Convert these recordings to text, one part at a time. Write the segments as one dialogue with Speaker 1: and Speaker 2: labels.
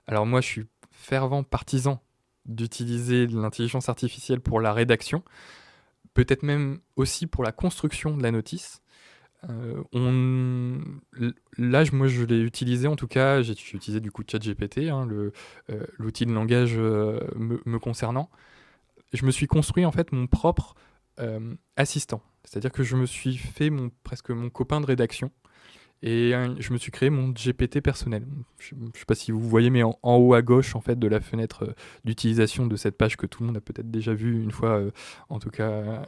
Speaker 1: Alors moi, je suis fervent partisan d'utiliser l'intelligence artificielle pour la rédaction, peut-être même aussi pour la construction de la notice. Là, moi, je l'ai utilisé, en tout cas, j'ai utilisé du coup ChatGPT, hein, l'outil de langage me concernant. Je me suis construit en fait mon propre assistant. C'est-à-dire que je me suis fait presque mon copain de rédaction et je me suis créé mon GPT personnel. Je ne sais pas si vous voyez, mais en haut à gauche en fait de la fenêtre d'utilisation de cette page que tout le monde a peut-être déjà vue une fois, en tout cas.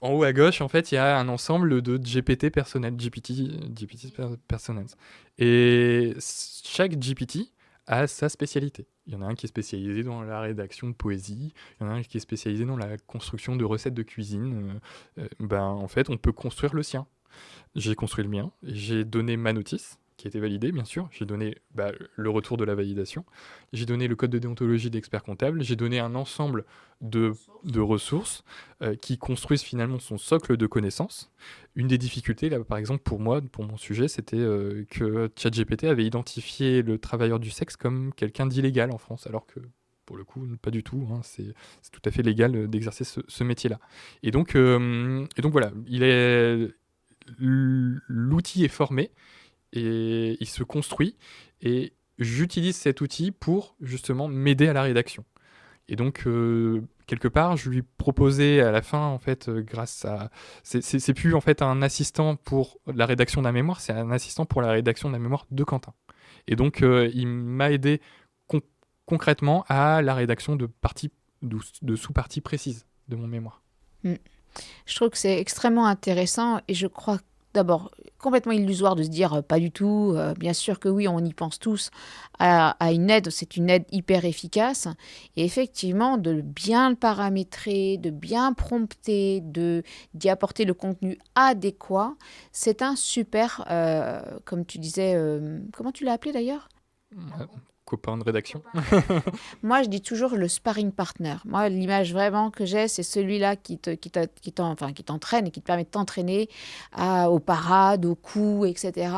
Speaker 1: En haut à gauche, en fait, il y a un ensemble de GPT personnels, GPT personnels. Et chaque GPT a sa spécialité. Il y en a un qui est spécialisé dans la rédaction de poésie, il y en a un qui est spécialisé dans la construction de recettes de cuisine. En fait, on peut construire le sien. J'ai construit le mien, j'ai donné ma notice, qui a été validée, bien sûr. J'ai donné le retour de la validation. J'ai donné le code de déontologie d'expert comptable. J'ai donné un ensemble de, de ressources qui construisent finalement son socle de connaissances. Une des difficultés, là, par exemple, pour moi, pour mon sujet, c'était que ChatGPT avait identifié le travailleur du sexe comme quelqu'un d'illégal en France, alors que pour le coup, pas du tout. Hein, c'est tout à fait légal d'exercer ce métier-là. Et donc voilà, l'outil est formé et il se construit et j'utilise cet outil pour justement m'aider à la rédaction. Et donc quelque part, je lui proposais à la fin en fait grâce à c'est plus en fait un assistant pour la rédaction d'un mémoire, c'est un assistant pour la rédaction d'un mémoire de Quentin. Et donc il m'a aidé con- concrètement à la rédaction de sous-parties précises de mon mémoire.
Speaker 2: Mm. Je trouve que c'est extrêmement intéressant et je crois d'abord complètement illusoire de se dire pas du tout. Bien sûr que oui, on y pense tous à une aide. C'est une aide hyper efficace. Et effectivement, de bien le paramétrer, de bien prompter, d'y apporter le contenu adéquat, c'est un super, comme tu disais, comment tu l'as appelé d'ailleurs?
Speaker 1: Euh, Copain de rédaction.
Speaker 2: Moi, je dis toujours le sparring partner. Moi, l'image vraiment que j'ai, c'est celui-là enfin, qui t'entraîne et qui te permet de t'entraîner aux parades, aux coups, etc.